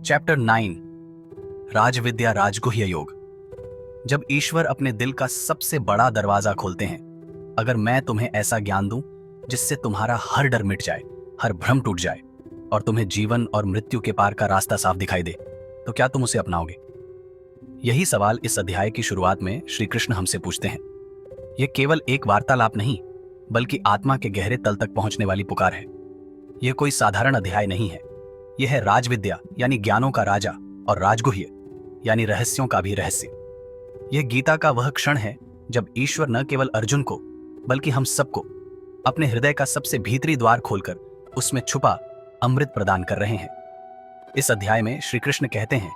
Chapter 9 राजविद्या राजगुह्य योग। जब ईश्वर अपने दिल का सबसे बड़ा दरवाजा खोलते हैं, अगर मैं तुम्हें ऐसा ज्ञान दूं जिससे तुम्हारा हर डर मिट जाए, हर भ्रम टूट जाए और तुम्हें जीवन और मृत्यु के पार का रास्ता साफ दिखाई दे, तो क्या तुम उसे अपनाओगे? यही सवाल इस अध्याय की शुरुआत में श्री कृष्ण हमसे पूछते हैं। यह केवल एक वार्तालाप नहीं, बल्कि आत्मा के गहरे तल तक पहुंचने वाली पुकार है। यह कोई साधारण अध्याय नहीं है। यह है राजविद्या यानी ज्ञानों का राजा और राजगुह्य यानी रहस्यों का भी रहस्य। यह गीता का वह क्षण है जब ईश्वर न केवल अर्जुन को बल्कि हम सबको अपने हृदय का सबसे भीतरी द्वार खोलकर उसमें छुपा अमृत प्रदान कर रहे हैं। इस अध्याय में श्री कृष्ण कहते हैं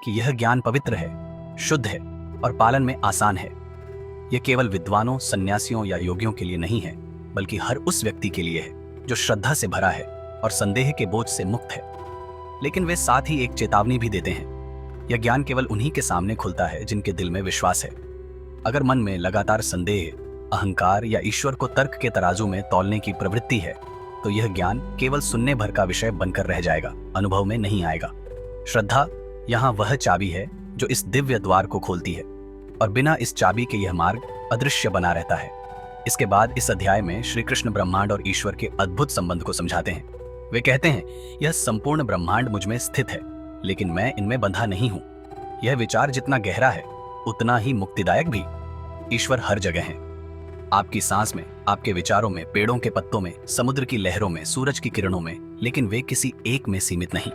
कि यह ज्ञान पवित्र है, शुद्ध है और पालन में आसान है। यह केवल विद्वानों, सन्यासियों या योगियों के लिए नहीं है, बल्कि हर उस व्यक्ति के लिए है जो श्रद्धा से भरा है और संदेह के बोझ से मुक्त है। लेकिन वे साथ ही एक चेतावनी भी देते हैं। यह ज्ञान केवल उन्हीं के सामने खुलता है जिनके दिल में विश्वास है। अगर मन में लगातार संदेह, अहंकार या ईश्वर को तर्क के तराजू में तौलने की प्रवृत्ति है, तो यह ज्ञान केवल सुनने भर का विषय बनकर रह जाएगा, अनुभव में नहीं आएगा। श्रद्धा यहाँ वह चाबी है जो इस दिव्य द्वार को खोलती है, और बिना इस चाबी के यह मार्ग अदृश्य बना रहता है। इसके बाद इस अध्याय में श्री कृष्ण ब्रह्मांड और ईश्वर के अद्भुत संबंध को समझाते हैं। वे कहते हैं, यह संपूर्ण ब्रह्मांड मुझ में स्थित है, लेकिन मैं इनमें बंधा नहीं हूं। यह विचार जितना गहरा है, उतना ही मुक्तिदायक भी। ईश्वर हर जगह है, आपकी सांस में, आपके विचारों में, पेड़ों के पत्तों में, समुद्र की लहरों में, सूरज की किरणों में, लेकिन वे किसी एक में सीमित नहीं।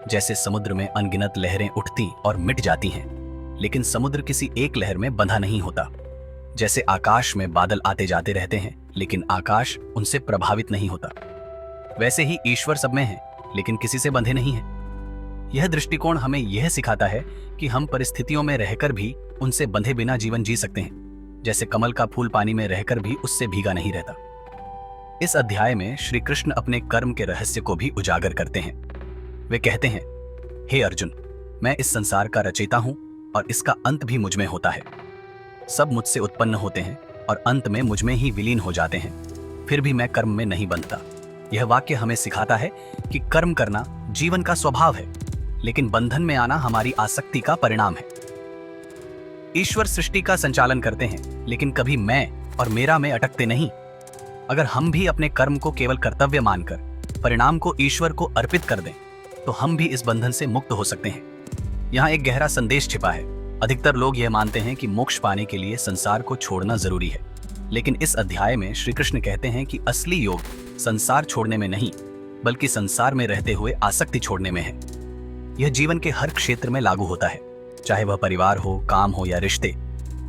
जैसे समुद्र में अनगिनत लहरें उठती और मिट जाती हैं, लेकिन समुद्र किसी एक लहर में बंधा नहीं होता। जैसे आकाश में बादल आते जाते रहते हैं, लेकिन आकाश उनसे प्रभावित नहीं होता, वैसे ही ईश्वर सब में है, लेकिन किसी से बंधे नहीं है। यह दृष्टिकोण हमें यह सिखाता है कि हम परिस्थितियों में रहकर भी उनसे बंधे बिना जीवन जी सकते हैं। जैसे कमल का फूल पानी में रहकर भी उससे भीगा नहीं रहता। इस अध्याय में श्री कृष्ण अपने कर्म के रहस्य को भी उजागर करते हैं। वे कहते हैं, हे अर्जुन, मैं इस संसार का रचयिता हूं और इसका अंत भी मुझ में होता है। सब मुझसे उत्पन्न होते हैं और अंत में मुझ में ही विलीन हो जाते हैं, फिर भी मैं कर्म में नहीं बंधता। यह वाक्य हमें सिखाता है कि कर्म करना जीवन का स्वभाव है, लेकिन बंधन में आना हमारी आसक्ति का परिणाम है। ईश्वर सृष्टि का संचालन करते हैं, लेकिन कभी मैं और मेरा में अटकते नहीं। अगर हम भी अपने कर्म को केवल कर्तव्य मानकर परिणाम को ईश्वर को अर्पित कर दें, तो हम भी इस बंधन से मुक्त हो सकते हैं। यहाँ एक गहरा संदेश छिपा है। अधिकतर लोग यह मानते हैं कि मोक्ष पाने के लिए संसार को छोड़ना जरूरी है, लेकिन इस अध्याय में श्री कृष्ण कहते हैं कि असली योग संसार छोड़ने में नहीं, बल्कि संसार में रहते हुए आसक्ति छोड़ने में है। यह जीवन के हर क्षेत्र में लागू होता है, चाहे वह परिवार हो, काम हो या रिश्ते।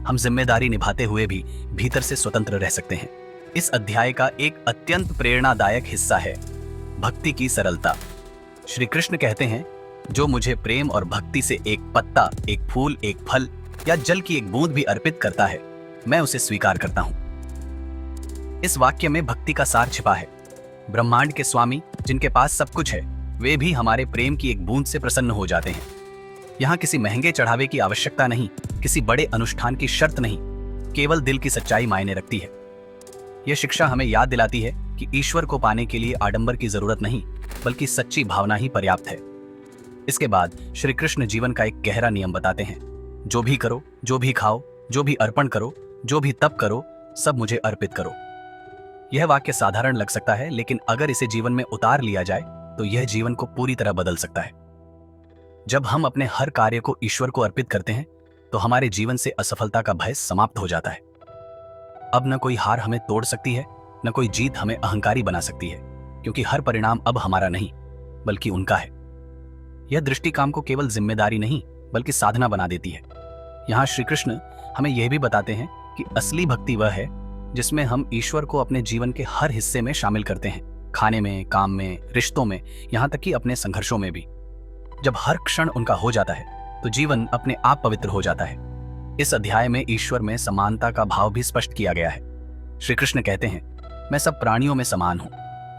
हम जिम्मेदारी निभाते हुए भी भीतर से स्वतंत्र रह सकते हैं। इस अध्याय का एक अत्यंत प्रेरणादायक हिस्सा है भक्ति की सरलता। श्री कृष्ण कहते हैं, जो मुझे प्रेम और भक्ति से एक पत्ता, एक फूल, एक फल या जल की एक बूंद भी अर्पित करता है, मैं उसे स्वीकार करता हूं। इस वाक्य में भक्ति का सार छिपा है। ब्रह्मांड के स्वामी, जिनके पास सब कुछ है, वे भी हमारे प्रेम की एक बूंद से प्रसन्न हो जाते हैं। यहाँ किसी महंगे चढ़ावे की आवश्यकता नहीं, किसी बड़े अनुष्ठान की शर्त नहीं, केवल दिल की सच्चाई मायने रखती है। यह शिक्षा हमें याद दिलाती है कि ईश्वर को पाने के लिए आडंबर की जरूरत नहीं, बल्कि सच्ची भावना ही पर्याप्त है। इसके बाद श्री कृष्ण जीवन का एक गहरा नियम बताते हैं, जो भी करो, जो भी खाओ, जो भी अर्पण करो, जो भी तप करो, सब मुझे अर्पित करो। यह वाक्य साधारण लग सकता है, लेकिन अगर इसे जीवन में उतार लिया जाए तो यह जीवन को पूरी तरह बदल सकता है। जब हम अपने हर कार्य को ईश्वर को अर्पित करते हैं, तो हमारे जीवन से असफलता का भय समाप्त हो जाता है। अब न कोई हार हमें तोड़ सकती है, न कोई जीत हमें अहंकारी बना सकती है, क्योंकि हर परिणाम अब हमारा नहीं, बल्कि उनका है। यह दृष्टि काम को केवल जिम्मेदारी नहीं, बल्कि साधना बना देती है। यहाँ श्री कृष्ण हमें यह भी बताते हैं कि असली भक्ति वह है जिसमें हम ईश्वर को अपने जीवन के हर हिस्से में शामिल करते हैं, खाने में, काम में, रिश्तों में, यहाँ तक कि अपने संघर्षों में भी। जब हर क्षण उनका हो जाता है, तो जीवन अपने आप पवित्र हो जाता है। इस अध्याय में ईश्वर में समानता का भाव भी स्पष्ट किया गया है। श्री कृष्ण कहते हैं, मैं सब प्राणियों में समान हूँ,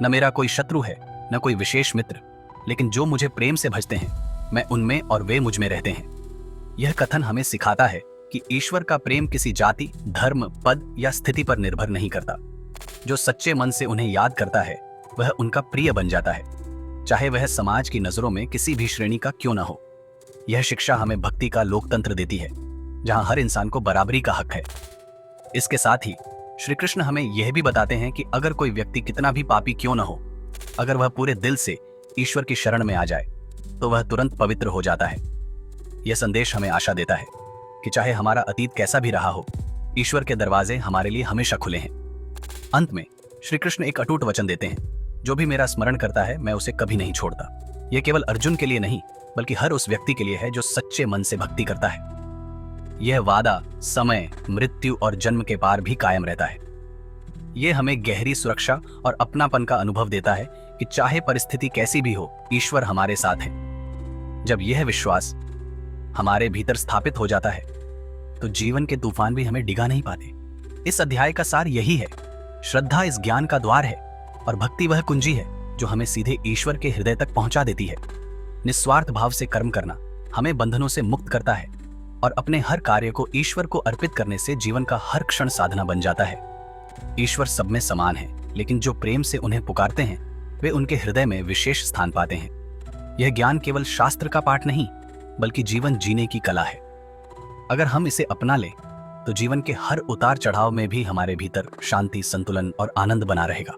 न मेरा कोई शत्रु है, न कोई विशेष मित्र, लेकिन जो मुझे प्रेम से भजते हैं, मैं उनमें और वे मुझ में रहते हैं। यह कथन हमें सिखाता है कि ईश्वर का प्रेम किसी जाति, धर्म, पद या स्थिति पर निर्भर नहीं करता। जो सच्चे मन से उन्हें याद करता है, वह उनका प्रिय बन जाता है। चाहे वह समाज की नजरों में किसी भी श्रेणी का क्यों न हो। यह शिक्षा हमें भक्ति का लोकतंत्र देती है, जहां हर इंसान को बराबरी का हक है। इसके साथ ही श्री कृष्ण हमें यह भी बताते हैं कि अगर कोई व्यक्ति कितना भी पापी क्यों न हो, अगर वह पूरे दिल से ईश्वर की शरण में आ जाए तो वह तुरंत पवित्र हो जाता है। यह संदेश हमें आशा देता है कि चाहे हमारा अतीत कैसा भी रहा हो, ईश्वर के दरवाजे हमारे लिए हमेशा खुले हैं। अंत में श्री कृष्ण एक अटूट वचन देते हैं, जो भी मेरा स्मरण करता है मैं उसे कभी नहीं छोड़ता। यह केवल अर्जुन के लिए नहीं, बल्कि हर उस व्यक्ति के लिए है जो सच्चे मन से भक्ति करता है। यह वादा समय, मृत्यु और जन्म के पार भी कायम रहता है। यह हमें गहरी सुरक्षा और अपनापन का अनुभव देता है कि चाहे परिस्थिति कैसी भी हो, ईश्वर हमारे साथ है। जब यह विश्वास हमारे भीतर स्थापित हो जाता है तो जीवन के तूफान भी हमें डिगा नहीं पाते। इस अध्याय का सार यही है, श्रद्धा इस ज्ञान का द्वार है और भक्ति वह कुंजी है जो हमें सीधे ईश्वर के हृदय तक पहुंचा देती है। निस्वार्थ भाव से कर्म करना हमें बंधनों से मुक्त करता है और अपने हर कार्य को ईश्वर को अर्पित करने से जीवन का हर क्षण साधना बन जाता है। ईश्वर सब में समान है, लेकिन जो प्रेम से उन्हें पुकारते हैं वे उनके हृदय में विशेष स्थान पाते हैं। यह ज्ञान केवल शास्त्र का पाठ नहीं, बल्कि जीवन जीने की कला है। अगर हम इसे अपना लें तो जीवन के हर उतार चढ़ाव में भी हमारे भीतर शांति, संतुलन और आनंद बना रहेगा।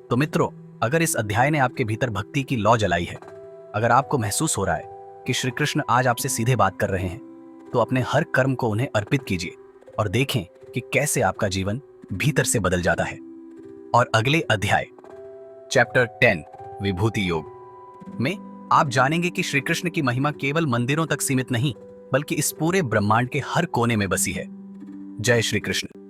तो मित्रों, अगर इस अध्याय ने आपके भीतर भक्ति की लौ जलाई है, अगर आपको महसूस हो रहा है कि श्री कृष्ण आज आपसे सीधे बात कर रहे हैं, तो अपने हर कर्म को उन्हें अर्पित कीजिए और देखें कि कैसे आपका जीवन भीतर से बदल जाता है। और अगले अध्याय चैप्टर 10 विभूति योग में आप जानेंगे कि श्री कृष्ण की महिमा केवल मंदिरों तक सीमित नहीं, बल्कि इस पूरे ब्रह्मांड के हर कोने में बसी है। जय श्री कृष्ण।